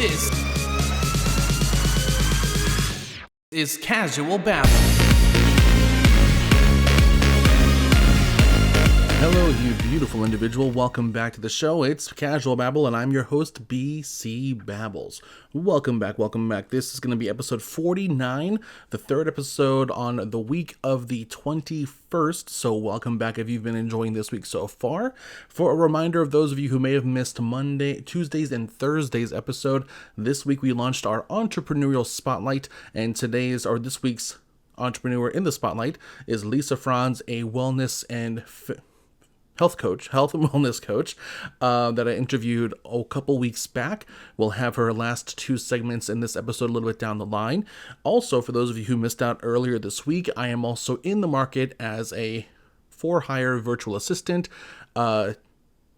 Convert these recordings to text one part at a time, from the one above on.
This is Casual Babble. Hello, you beautiful individual. Welcome back to the show. It's Casual Babble, and I'm your host, bcbabbles. Welcome back. This is going to be episode 49, the third episode on the week of the 21st. So welcome back if you've been enjoying this week so far. For a reminder of those of you who may have missed Tuesdays, and Thursdays episode, this week we launched our entrepreneurial spotlight, and this week's entrepreneur in the spotlight is Lisa Franz, a wellness and health and wellness coach that I interviewed a couple weeks back. We'll have her last two segments in this episode a little bit down the line. Also, for those of you who missed out earlier this week, I am also in the market as a for-hire virtual assistant,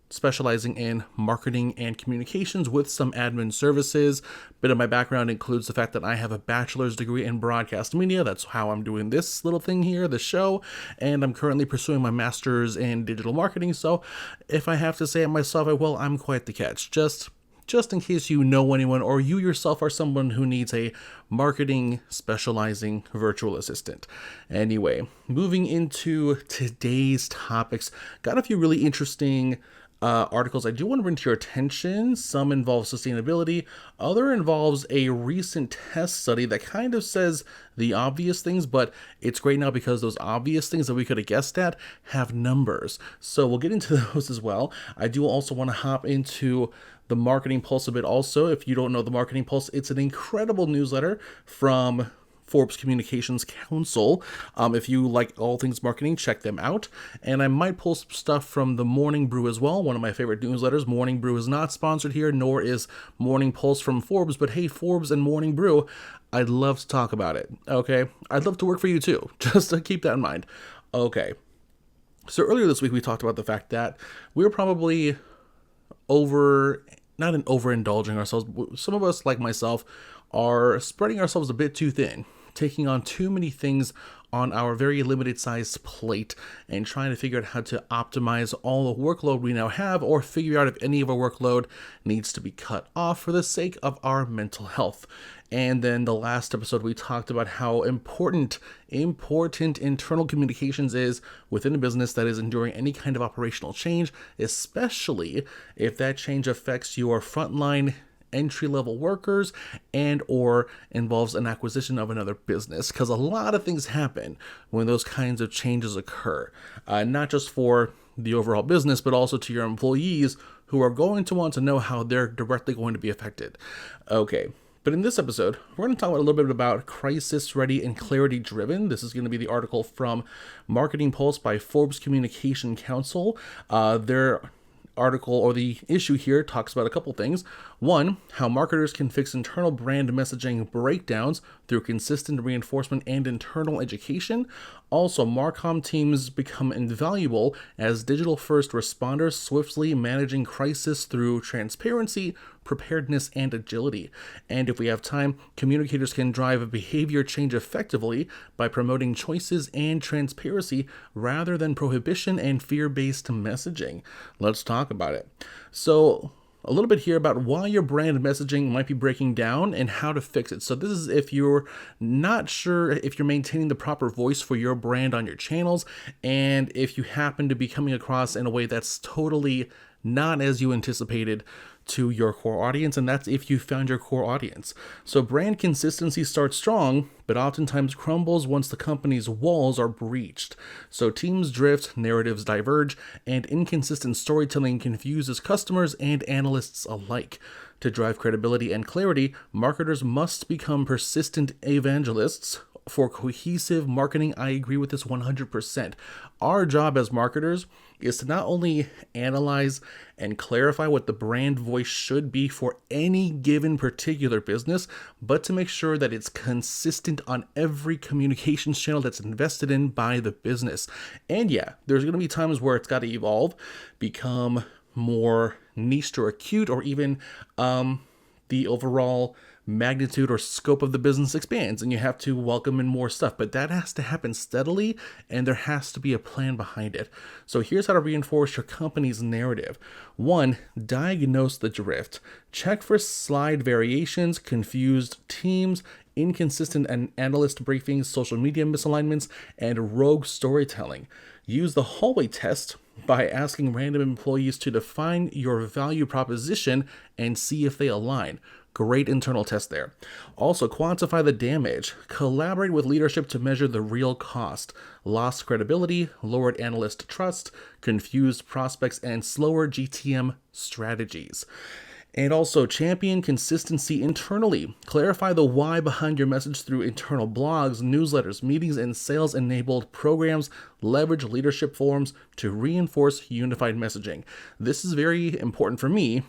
specializing in marketing and communications with some admin services. Bit of my background includes the fact that I have a bachelor's degree in broadcast media. That's how I'm doing this little thing here, the show. And I'm currently pursuing my master's in digital marketing. So if I have to say it myself, I'm quite the catch. Just in case you know anyone or you yourself are someone who needs a marketing specializing virtual assistant. Anyway, moving into today's topics, got a few really interesting articles I do want to bring to your attention. Some involve sustainability, other involves a recent test study that kind of says the obvious things, but it's great now because those obvious things that we could have guessed at have numbers. So we'll get into those as well. I do also want to hop into the Marketing Pulse a bit also. If you don't know the Marketing Pulse, it's an incredible newsletter from Forbes Communications Council. If you like all things marketing, check them out. And I might pull some stuff from the Morning Brew as well, one of my favorite newsletters. Morning Brew is not sponsored here, nor is Morning Pulse from Forbes, but hey, Forbes and Morning Brew, I'd love to talk about it, okay? I'd love to work for you too, just to keep that in mind. Okay, so earlier this week we talked about the fact that we're probably not overindulging ourselves. Some of us, like myself, are spreading ourselves a bit too thin, taking on too many things on our very limited sized plate and trying to figure out how to optimize all the workload we now have, or figure out if any of our workload needs to be cut off for the sake of our mental health. And then the last episode, we talked about how important internal communications is within a business that is enduring any kind of operational change, especially if that change affects your frontline entry-level workers and or involves an acquisition of another business, because a lot of things happen when those kinds of changes occur, not just for the overall business, but also to your employees who are going to want to know how they're directly going to be affected. Okay. But in this episode, we're going to talk a little bit about crisis ready and clarity driven. This is going to be the article from Marketing Pulse by Forbes Communication Council. Their article, or the issue here, talks about a couple things. One, how marketers can fix internal brand messaging breakdowns through consistent reinforcement and internal education. Also, Marcom teams become invaluable as digital-first responders, swiftly managing crisis through transparency, preparedness, and agility. And if we have time, communicators can drive a behavior change effectively by promoting choices and transparency rather than prohibition and fear-based messaging. Let's talk about it. So, a little bit here about why your brand messaging might be breaking down and how to fix it. So this is if you're not sure if you're maintaining the proper voice for your brand on your channels, and if you happen to be coming across in a way that's totally not as you anticipated to your core audience, and that's if you found your core audience. So brand consistency starts strong, but oftentimes crumbles once the company's walls are breached. So teams drift, narratives diverge, and inconsistent storytelling confuses customers and analysts alike. To drive credibility and clarity, marketers must become persistent evangelists for cohesive marketing. I agree with this 100%. Our job as marketers is to not only analyze and clarify what the brand voice should be for any given particular business, but to make sure that it's consistent on every communications channel that's invested in by the business. And yeah, there's going to be times where it's got to evolve, become more niche or acute, or even the overall magnitude or scope of the business expands and you have to welcome in more stuff. But that has to happen steadily and there has to be a plan behind it. So here's how to reinforce your company's narrative. One, diagnose the drift. Check for slide variations, confused teams, inconsistent analyst briefings, social media misalignments, and rogue storytelling. Use the hallway test by asking random employees to define your value proposition and see if they align. Great internal test there. Also, quantify the damage. Collaborate with leadership to measure the real cost. Lost credibility, lowered analyst trust, confused prospects, and slower GTM strategies. And also champion consistency internally. Clarify the why behind your message through internal blogs, newsletters, meetings, and sales-enabled programs. Leverage leadership forums to reinforce unified messaging. This is very important for me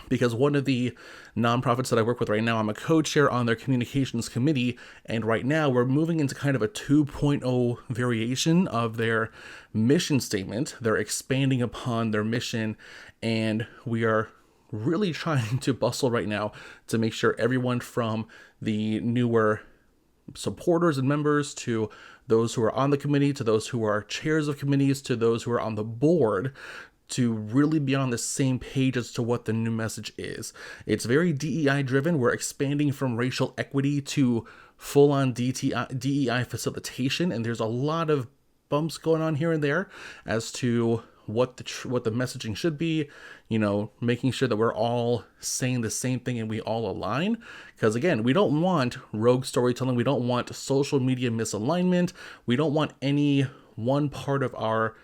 because one of the nonprofits that I work with right now, I'm a co-chair on their communications committee, and right now we're moving into kind of a 2.0 variation of their mission statement. They're expanding upon their mission, and we are really trying to bustle right now to make sure everyone from the newer supporters and members to those who are on the committee, to those who are chairs of committees, to those who are on the board, to really be on the same page as to what the new message is. It's very DEI driven. We're expanding from racial equity to full-on DEI facilitation, and there's a lot of bumps going on here and there as to what the messaging should be, making sure that we're all saying the same thing and we all align. Because again, we don't want rogue storytelling. We don't want social media misalignment. We don't want any one part of our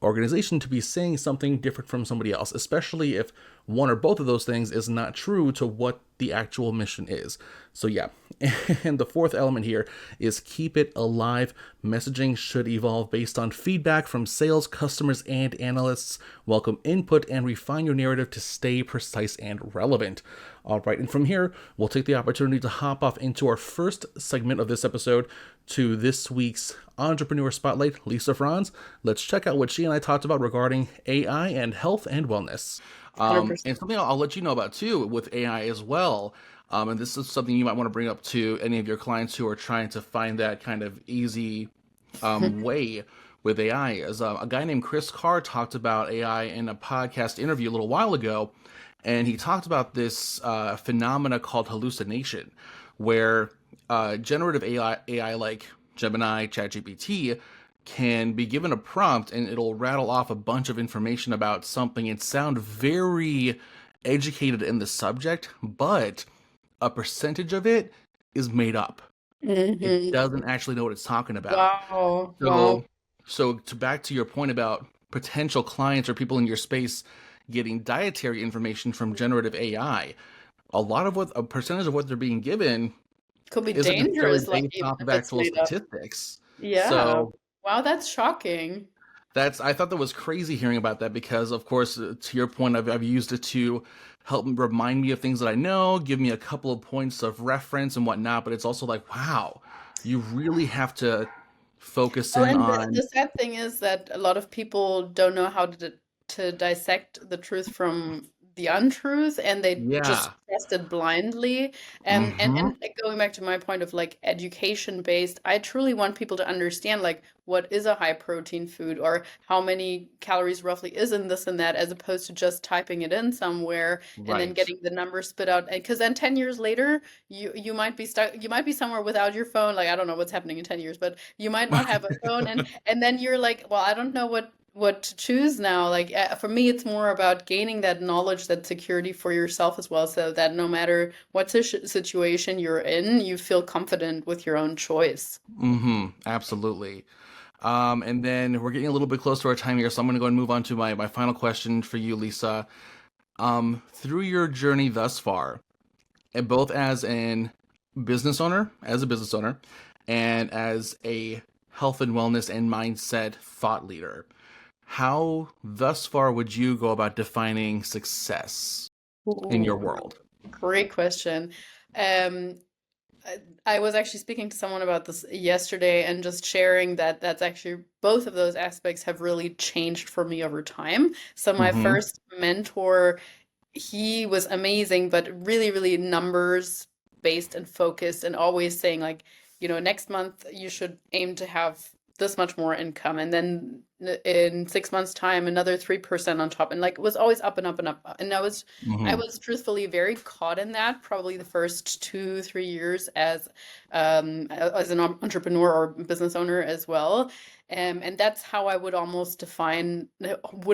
organization to be saying something different from somebody else, especially if one or both of those things is not true to what the actual mission is. So yeah, and the fourth element here is keep it alive. Messaging should evolve based on feedback from sales, customers, and analysts. Welcome input and refine your narrative to stay precise and relevant. All right, and from here, we'll take the opportunity to hop off into our first segment of this episode to this week's Entrepreneur Spotlight, Lisa Franz. Let's check out what she and I talked about regarding AI and health and wellness. And something I'll let you know about too with AI as well. And this is something you might want to bring up to any of your clients who are trying to find that kind of easy way with AI. Is a guy named Chris Carr talked about AI in a podcast interview a little while ago, and he talked about this phenomena called hallucination, where generative AI like Gemini, ChatGPT can be given a prompt and it'll rattle off a bunch of information about something and sound very educated in the subject, but a percentage of it is made up. It doesn't actually know what it's talking about. Wow. So back to your point about potential clients or people in your space getting dietary information from generative AI, a percentage of what they're being given Could be isn't necessarily dangerous, like based even off if of it's actual made up. statistics. Yeah. So Wow, that's shocking. I thought that was crazy hearing about that because, of course, to your point, I've used it to help remind me of things that I know, give me a couple of points of reference and whatnot. But it's also like, wow, you really have to focus Well, in and on, the sad thing is that a lot of people don't know how to dissect the truth from the untruth, and they just yeah. trust it blindly. Mm-hmm. And like, going back to my point of like education based, I truly want people to understand like what is a high protein food or how many calories roughly is in this and that, as opposed to just typing it in somewhere and then Right. getting the numbers spit out. Because then 10 years later, you might be stuck, you might be somewhere without your phone. Like I don't know what's happening in 10 years, but you might not have a phone, and then you're like, well, I don't know what to choose now. Like for me, it's more about gaining that knowledge, that security for yourself as well, so that no matter what situation you're in, you feel confident with your own choice. Mm-hmm. Absolutely. And then we're getting a little bit close to our time here, so I'm going to go and move on to my final question for you, Lisa. Through your journey thus far, and both as a business owner, and as a health and wellness and mindset thought leader, how thus far would you go about defining success in your Ooh, world? great question. Um, I was actually speaking to someone about this yesterday and just sharing that that's actually both of those aspects have really changed for me over time. So my Mm-hmm. first mentor he was amazing, but really, really numbers based and focused, and always saying like, next month you should aim to have this much more income, and then in 6 months' time another 3% on top, and like it was always up and up and up. And I Hmm. was truthfully very caught in that probably the first 2, 3 years as an entrepreneur or business owner as well. And that's how I would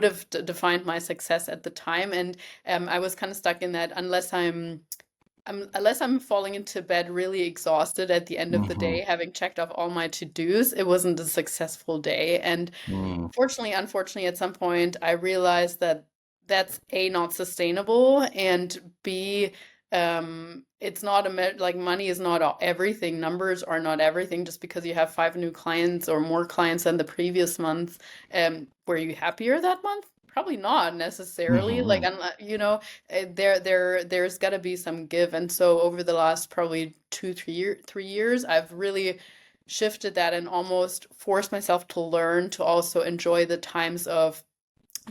have defined my success at the time. And I was kind of stuck in that unless I'm falling into bed really exhausted at the end of the Hmm. day, having checked off all my to-dos, it wasn't a successful day. And Mm. unfortunately, at some point, I realized that that's A, not sustainable, and B, it's not like money is not everything. Numbers are not everything. Just because you have 5 new clients or more clients than the previous month, were you happier that month? Probably not necessarily. Like, Hmm. unless, there's got to be some give. And so over the last probably 3 years, I've really shifted that and almost forced myself to learn to also enjoy the times of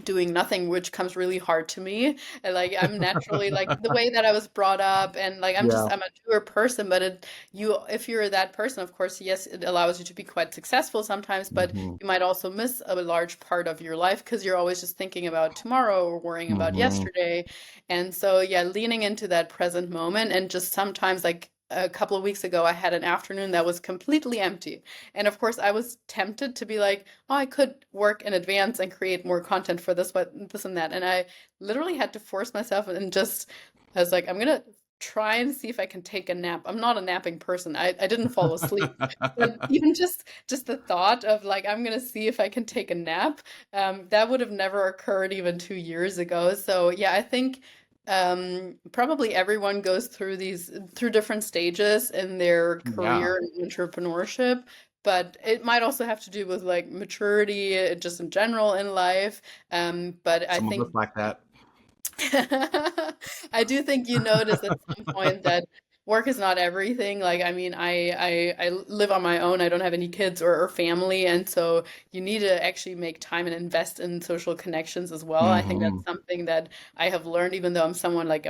doing nothing, which comes really hard to me. And like I'm naturally like the way that I was brought up, and like Yeah. I'm a doer person. But if you're that person, of course, yes, it allows you to be quite successful sometimes, but Hmm. you might also miss a large part of your life because you're always just thinking about tomorrow or worrying about Hmm. yesterday. And so yeah, leaning into that present moment, and just sometimes like a couple of weeks ago, I had an afternoon that was completely empty. And of course, I was tempted to be like, oh, I could work in advance and create more content for this, but this and that. And I literally had to force myself and I was like, I'm gonna try and see if I can take a nap. I'm not a napping person. I didn't fall asleep. But even just the thought of like, I'm gonna see if I can take a nap, that would have never occurred even 2 years ago. So yeah, I think probably everyone goes through different stages in their Yeah. career and entrepreneurship, but it might also have to do with like maturity just in general in life. But I Some of us think like that. I do think you notice at some point that work is not everything. Like, I mean, I live on my own. I don't have any kids or family, and so you need to actually make time and invest in social connections as well. I think Hmm. that's something that I have learned, even though I'm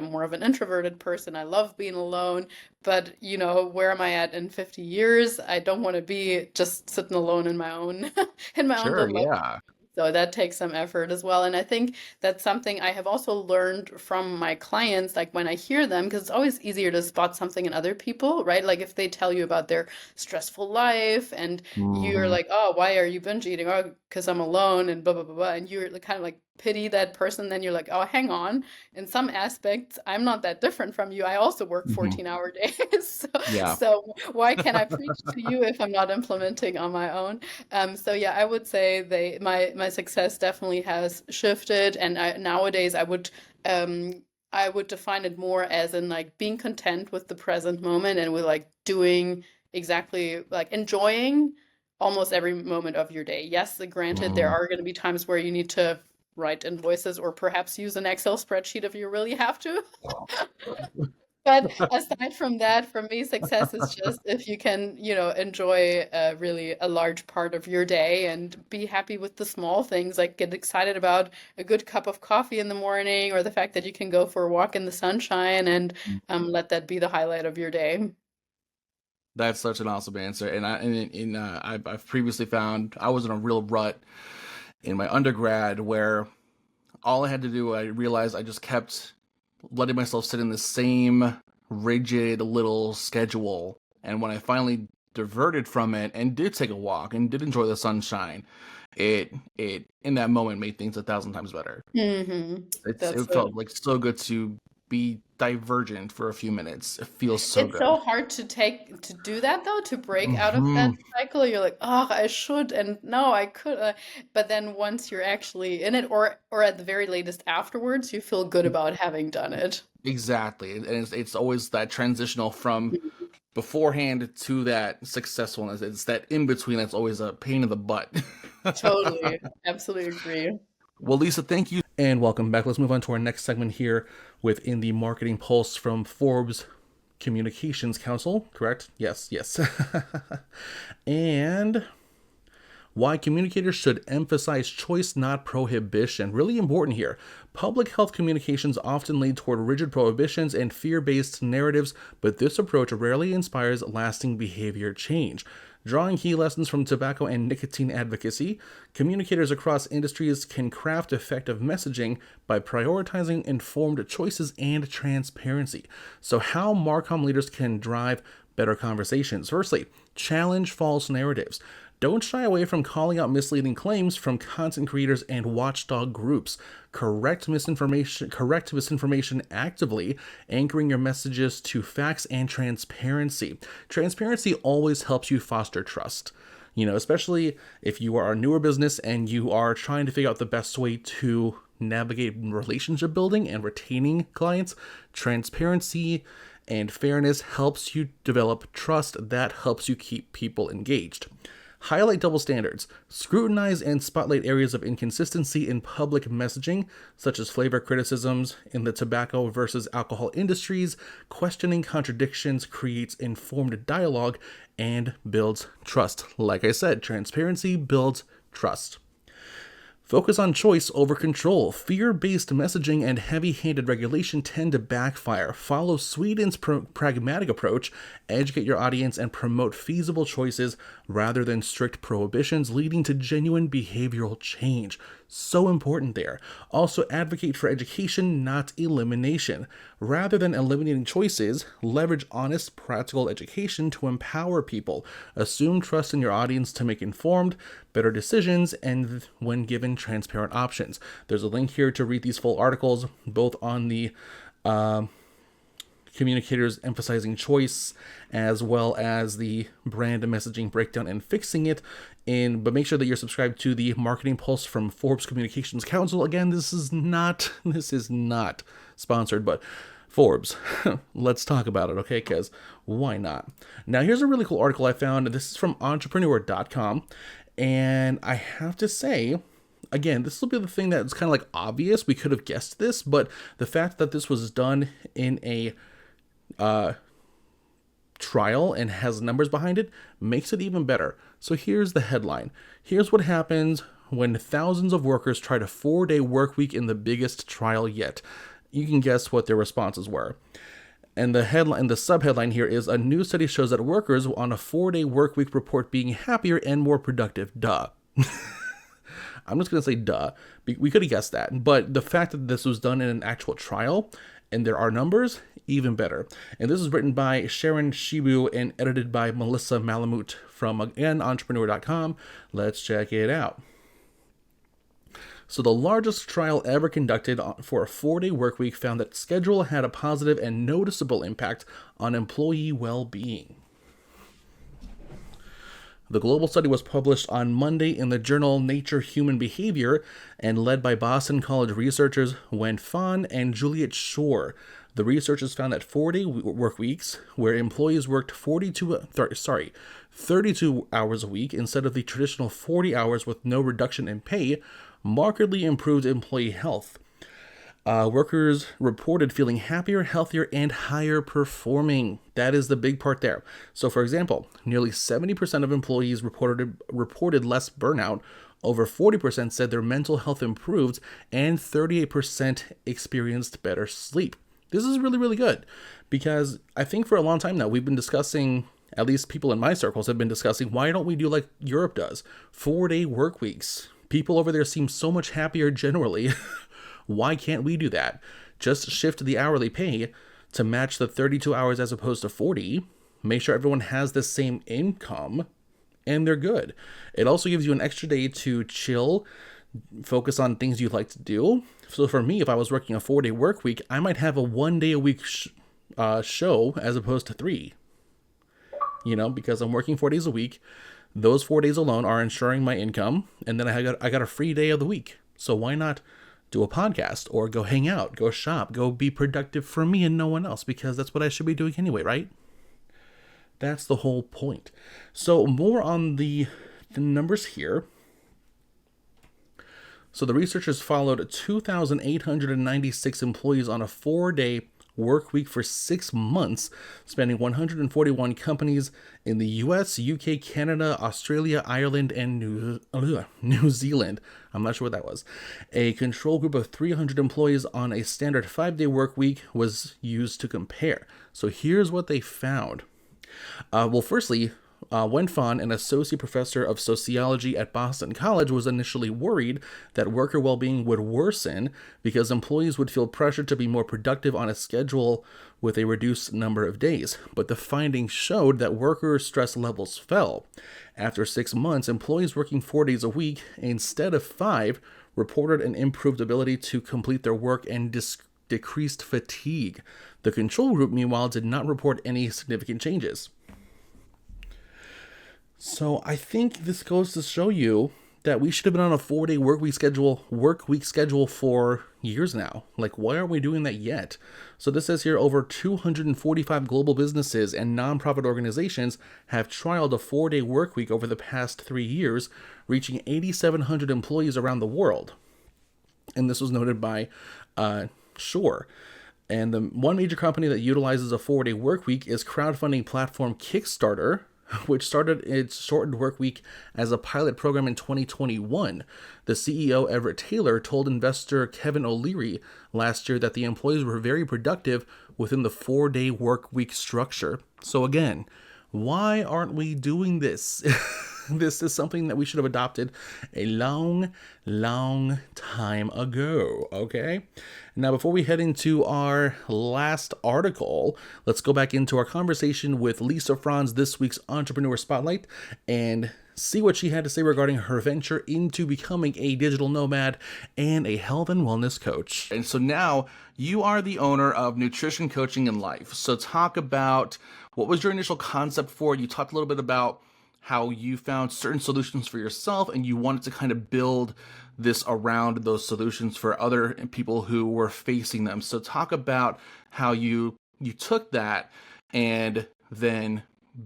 more of an introverted person. I love being alone, but where am I at in 50 years? I don't want to be just sitting alone in my own in my own Sure. little. Yeah. So that takes some effort as well. And I think that's something I have also learned from my clients, like when I hear them, because it's always easier to spot something in other people, right? Like if they tell you about their stressful life and you're Hmm. like, oh, why are you binge eating? Oh, because I'm alone and blah, blah, blah, blah. And you're kind of like pity that person. Then you're like, oh, hang on. In some aspects, I'm not that different from you. I also work Hmm. 14-hour days. Yeah. So why can't I preach to you if I'm not implementing on my own? So yeah, I would say my success definitely has shifted, and nowadays I would define it more as in like being content with the present moment and with like doing exactly like enjoying almost every moment of your day. Yes, granted, there Mm. are going to be times where you need to write invoices or perhaps use an Excel spreadsheet if you really have to. But aside from that, for me, success is just if you can, enjoy really a large part of your day and be happy with the small things, like get excited about a good cup of coffee in the morning or the fact that you can go for a walk in the sunshine and let that be the highlight of your day. That's such an awesome answer. I've previously found I was in a real rut in my undergrad where all I had to do, I realized I just kept letting myself sit in the same rigid little schedule. And when I finally diverted from it and did take a walk and did enjoy the sunshine, it in that moment made things 1,000 times better. That's It felt like so good to be divergent for a few minutes. It feels so It's good. so hard to do that though, to break out of that Hmm. cycle. You're like, oh, I should, and no, I could. But then once you're actually in it, or at the very latest afterwards, you feel good about having done it. Exactly. And it's always that transitional from beforehand to that successfulness. It's that in between that's always a pain in the butt. Totally, absolutely agree. Well, Lisa, thank you. And welcome back. Let's move on to our next segment here within the Marketing Pulse from Forbes Communications Council, correct? Yes, yes. And Why communicators should emphasize choice, not prohibition. Really important here. Public health communications often lead toward rigid prohibitions and fear-based narratives, but this approach rarely inspires lasting behavior change. Drawing key lessons from tobacco and nicotine advocacy, communicators across industries can craft effective messaging by prioritizing informed choices and transparency. So how Marcom leaders can drive better conversations. Firstly, challenge false narratives. Don't shy away from calling out misleading claims from content creators and watchdog groups. Correct misinformation actively, anchoring your messages to facts and transparency. Transparency always helps you foster trust. Especially if you are a newer business and you are trying to figure out the best way to navigate relationship building and retaining clients. Transparency and fairness helps you develop trust that helps you keep people engaged. Highlight double standards. Scrutinize and spotlight areas of inconsistency in public messaging, such as flavor criticisms in the tobacco versus alcohol industries. Questioning contradictions creates informed dialogue and builds trust. Like I said, transparency builds trust. Focus on choice over control. Fear-based messaging and heavy-handed regulation tend to backfire. Follow Sweden's pragmatic approach, educate your audience, and promote feasible choices rather than strict prohibitions, leading to genuine behavioral change. So important there. Also, advocate for education, not elimination. Rather than eliminating choices, leverage honest, practical education to empower people. Assume trust in your audience to make informed, better decisions, and when given transparent options. There's a link here to read these full articles, both on the communicators emphasizing choice, as well as the brand messaging breakdown and fixing it. But make sure that you're subscribed to the Marketing Pulse from Forbes Communications Council. Again, this is not sponsored, but Forbes, let's talk about it, okay? Because why not? Now, here's a really cool article I found. This is from entrepreneur.com, and I have to say, again, this will be the thing that's kind of like obvious. We could have guessed this, but the fact that this was done in a trial and has numbers behind it makes it even better. So here's the headline. Here's what happens when thousands of workers tried a 4-day work week in the biggest trial yet. You can guess what their responses were. And the subheadline here is, a new study shows that workers on a 4-day work week report being happier and more productive. Duh. I'm just going to say duh. We could have guessed that. But the fact that this was done in an actual trial and there are numbers, even better. And this is written by Sharon Shibu and edited by Melissa Malamut from, again, entrepreneur.com. Let's check it out. So the largest trial ever conducted for a 4-day work week found that schedule had a positive and noticeable impact on employee well-being. The global study was published on Monday in the journal Nature Human Behavior and led by Boston College researchers Wen Fan and Juliet Shore. The researchers found that 4-day work weeks, where employees worked 32 hours a week instead of the traditional 40 hours with no reduction in pay, markedly improved employee health. Workers reported feeling happier, healthier, and higher performing. That is the big part there. So, for example, nearly 70% of employees reported less burnout, over 40% said their mental health improved, and 38% experienced better sleep. This is really, really good, because I think for a long time now, we've been discussing, at least people in my circles have been discussing, why don't we do like Europe does? 4-day work weeks. People over there seem so much happier generally. Why can't we do that? Just shift the hourly pay to match the 32 hours as opposed to 40. Make sure everyone has the same income, and they're good. It also gives you an extra day to chill, focus on things you like to do. So for me, if I was working a 4-day work week, I might have a 1-day a week show as opposed to 3. Because I'm working 4 days a week. Those 4 days alone are ensuring my income, and then I got a free day of the week. So why not do a podcast or go hang out, go shop, go be productive for me and no one else, because that's what I should be doing anyway, right? That's the whole point. So more on the numbers here. So the researchers followed 2,896 employees on a 4-day work week for 6 months, spanning 141 companies in the US, UK, Canada, Australia, Ireland, and New Zealand. I'm not sure what that was. A control group of 300 employees on a standard 5-day work week was used to compare. So here's what they found. Firstly, Wen Fan, an associate professor of sociology at Boston College, was initially worried that worker well-being would worsen because employees would feel pressure to be more productive on a schedule with a reduced number of days. But the findings showed that worker stress levels fell. After 6 months, employees working 4 days a week instead of 5 reported an improved ability to complete their work and decreased fatigue. The control group, meanwhile, did not report any significant changes. So I think this goes to show you that we should have been on a 4-day work week schedule for years now. Like, why aren't we doing that yet? So this says here over 245 global businesses and nonprofit organizations have trialed a 4-day work week over the past 3 years, reaching 8,700 employees around the world. And this was noted by Shore. And the one major company that utilizes a 4-day work week is crowdfunding platform Kickstarter, which started its shortened work week as a pilot program in 2021. The CEO, Everett Taylor, told investor Kevin O'Leary last year that the employees were very productive within the 4-day work week structure. So again, why aren't we doing this? This is something that we should have adopted a long, long time ago, okay? Now, before we head into our last article, let's go back into our conversation with Lisa Franz, this week's Entrepreneur Spotlight, and see what she had to say regarding her venture into becoming a digital nomad and a health and wellness coach. And so now you are the owner of Nutrition Coaching and Life. So talk about what was your initial concept for it. You talked a little bit about how you found certain solutions for yourself and you wanted to kind of build this around those solutions for other people who were facing them. So talk about how you took that and then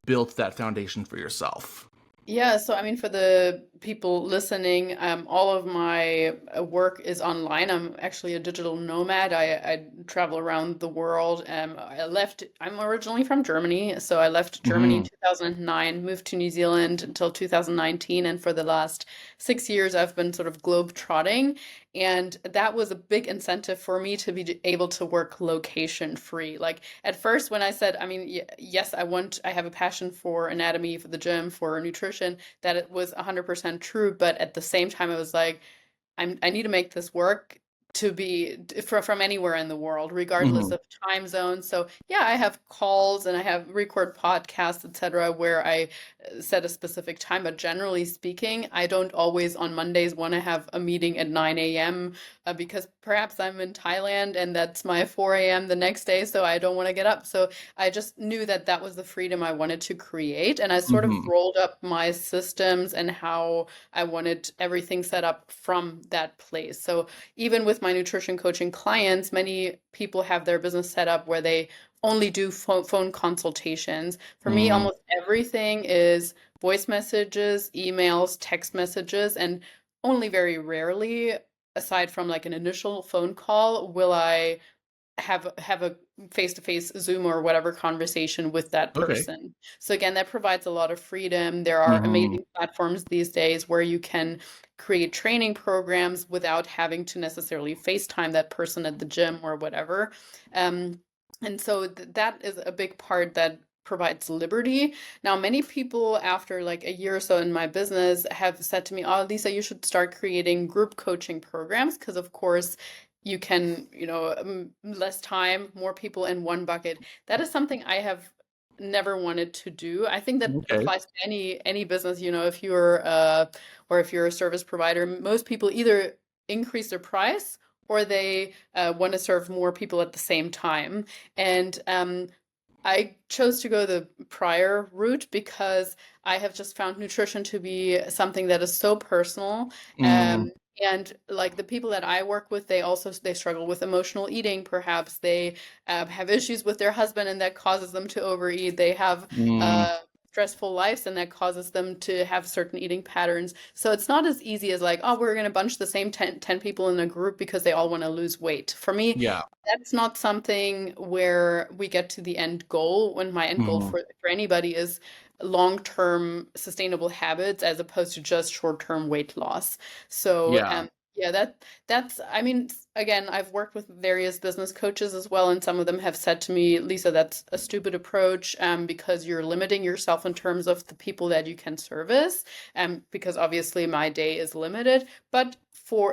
built that foundation for yourself. Yeah, so I mean, for the people listening, all of my work is online. I'm actually a digital nomad. I travel around the world. I'm originally from Germany, so I left Germany in 2009, moved to New Zealand until 2019, and for the last 6 years, I've been sort of globe trotting. And that was a big incentive for me to be able to work location free. Like at first, when I said, I mean, yes, I have a passion for anatomy, for the gym, for nutrition, that it was 100% true. But at the same time, I was like, I need to make this work to be from anywhere in the world, regardless of time zone. So yeah, I have calls and I have record podcasts, etc., where I set a specific time. But generally speaking, I don't always on Mondays want to have a meeting at 9 a.m. Because perhaps I'm in Thailand and that's my 4 a.m. the next day, so I don't want to get up. So I just knew that that was the freedom I wanted to create, and I sort of rolled up my systems and how I wanted everything set up from that place. So even with my nutrition coaching clients, many people have their business set up where they only do phone consultations. For me, almost everything is voice messages, emails, text messages, and only very rarely, aside from like an initial phone call, will I have a face-to-face Zoom or whatever conversation with that person. So again, that provides a lot of freedom. There are amazing platforms these days where you can create training programs without having to necessarily FaceTime that person at the gym or whatever. And so that is a big part that provides liberty. Now, many people after like a year or so in my business have said to me, oh, Lisa, you should start creating group coaching programs because, of course, you can, less time, more people in one bucket. That is something I have never wanted to do. I think that applies to any business, if you're a service provider. Most people either increase their price or they want to serve more people at the same time. And I chose to go the prior route because I have just found nutrition to be something that is so personal. And like the people that I work with, they struggle with emotional eating. Perhaps they have issues with their husband and that causes them to overeat. They have stressful lives, and that causes them to have certain eating patterns. So it's not as easy as like, oh, we're going to bunch the same 10 people in a group because they all want to lose weight. For me, Yeah. that's not something where we get to the end goal, when my end goal Mhm. for anybody is long-term sustainable habits as opposed to just short-term weight loss. So Yeah. yeah, that's, I mean, again, I've worked with various business coaches as well, and some of them have said to me, Lisa, that's a stupid approach, because you're limiting yourself in terms of the people that you can service, because obviously my day is limited. But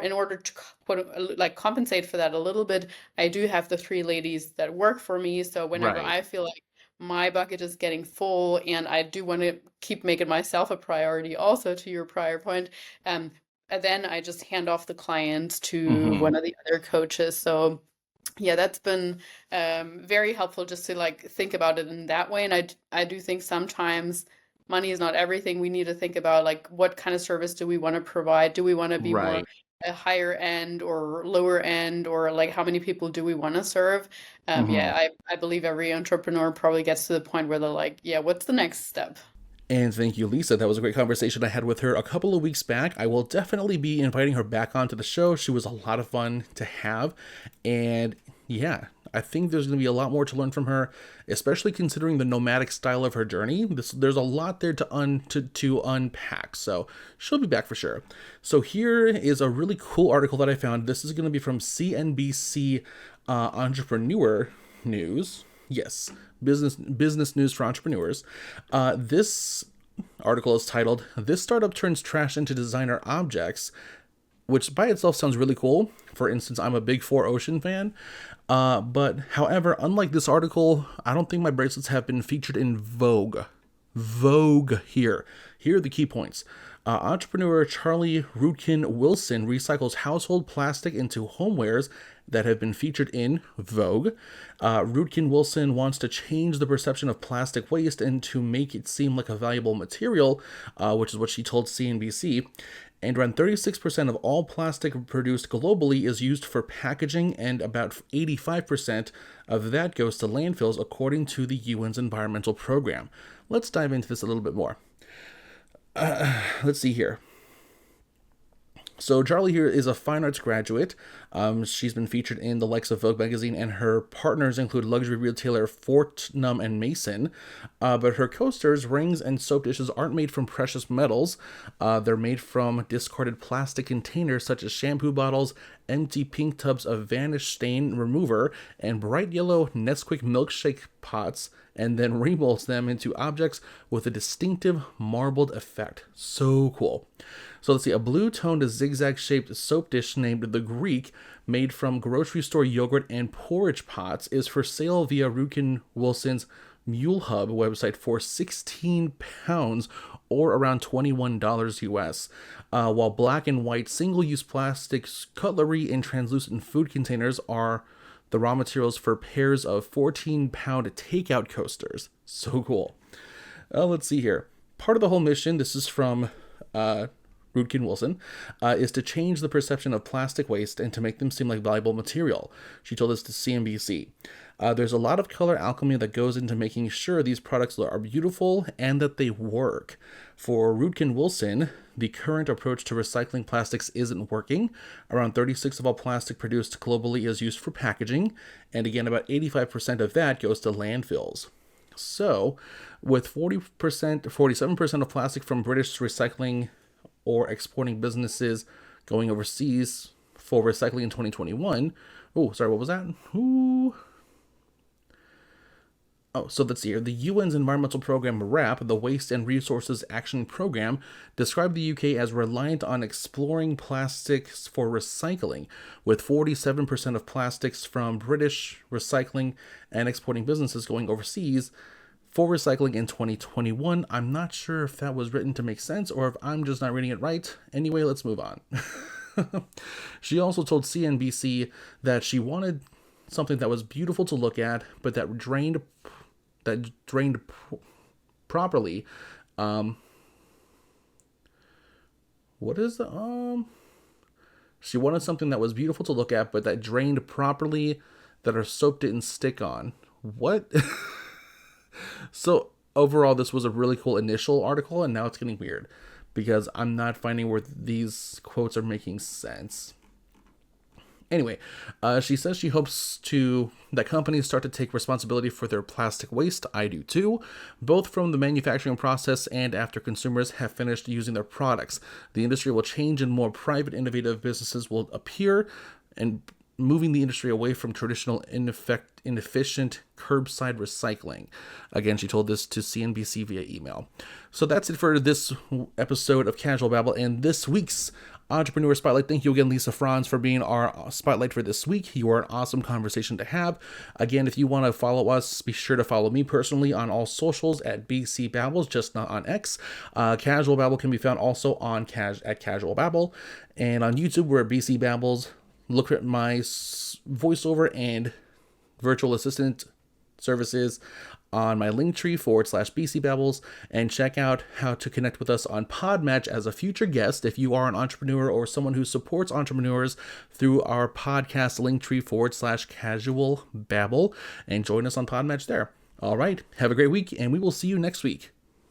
in order to like compensate for that a little bit, I do have the three ladies that work for me. So whenever Right. I feel like my bucket is getting full and I do want to keep making myself a priority, also to your prior point, and then I just hand off the clients to Hmm. one of the other coaches. So yeah, that's been very helpful just to like think about it in that way. And I do think sometimes money is not everything. We need to think about like what kind of service do we want to provide? Do we want to be more Right. a higher end or lower end, or like how many people do we want to serve? Hmm. Yeah, I believe every entrepreneur probably gets to the point where they're like, yeah, what's the next step? And thank you, Lisa. That was a great conversation I had with her a couple of weeks back. I will definitely be inviting her back onto the show. She was a lot of fun to have. And yeah, I think there's going to be a lot more to learn from her, especially considering the nomadic style of her journey. There's a lot there to unpack. So she'll be back for sure. So here is a really cool article that I found. This is going to be from CNBC Entrepreneur News. Yes, business news for entrepreneurs. This article is titled "This Startup Turns Trash into Designer Objects," which by itself sounds really cool. For instance, I'm a big Four Ocean fan. But however, unlike this article, I don't think my bracelets have been featured in Vogue. Vogue here. Here are the key points. Entrepreneur Charlie Rootkin Wilson recycles household plastic into homewares that have been featured in Vogue. Rootkin Wilson wants to change the perception of plastic waste and to make it seem like a valuable material, which is what she told CNBC. And around 36% of all plastic produced globally is used for packaging, and about 85% of that goes to landfills, according to the UN's environmental program. Let's dive into this a little bit more. Let's see here. So Charlie here is a fine arts graduate. She's been featured in the likes of Vogue magazine, and her partners include luxury retailer Fortnum and Mason. But her coasters, rings, and soap dishes aren't made from precious metals. They're made from discarded plastic containers such as shampoo bottles, empty pink tubs of Vanish stain remover, and bright yellow Nesquik milkshake pots, and then remolds them into objects with a distinctive marbled effect. So cool. So let's see, a blue-toned zigzag-shaped soap dish named the Greek, made from grocery store yogurt and porridge pots, is for sale via Rootkin Wilson's Mule Hub website for 16 pounds, or around $21 US, while black and white single-use plastic cutlery and translucent food containers are the raw materials for pairs of 14-pound takeout coasters. So cool. Let's see here. Part of the whole mission, this is from Rootkin Wilson, is to change the perception of plastic waste and to make them seem like valuable material. She told us to CNBC. There's a lot of color alchemy that goes into making sure these products are beautiful and that they work. For Rootkin Wilson, the current approach to recycling plastics isn't working. Around 36% of all plastic produced globally is used for packaging, and again, about 85% of that goes to landfills. So, with 47% of plastic from British recycling or exporting businesses going overseas for recycling in 2021. Oh, sorry, what was that? Ooh. Oh, so let's see here. The UN's environmental program, RAP, the Waste and Resources Action Program, described the UK as reliant on exploring plastics for recycling, with 47% of plastics from British recycling and exporting businesses going overseas for recycling in 2021. I'm not sure if that was written to make sense or if I'm just not reading it right. Anyway, let's move on. She also told CNBC that she wanted something that was beautiful to look at, but that drained properly. What is the She wanted something that was beautiful to look at, but that drained properly, that her soap didn't stick on. What? So overall, this was a really cool initial article, and now it's getting weird because I'm not finding where these quotes are making sense. Anyway, she says she hopes that companies start to take responsibility for their plastic waste. I do too, both from the manufacturing process and after consumers have finished using their products. The industry will change and more private, innovative businesses will appear, and moving the industry away from traditional inefficient curbside recycling. Again, she told this to CNBC via email. So that's it for this episode of Casual Babble and this week's Entrepreneur Spotlight. Thank you again, Lisa Franz, for being our spotlight for this week. You are an awesome conversation to have. Again, if you want to follow us, be sure to follow me personally on all socials at bcbabbles, just not on X. Casual Babble can be found also on at Casual Babble, and on YouTube we're at bcbabbles. Look at my voiceover and virtual assistant services on my Linktree.ee/bcbabbles, and check out how to connect with us on PodMatch as a future guest if you are an entrepreneur or someone who supports entrepreneurs through our podcast Linktree.ee/casual babble, and join us on PodMatch there. All right, have a great week, and we will see you next week.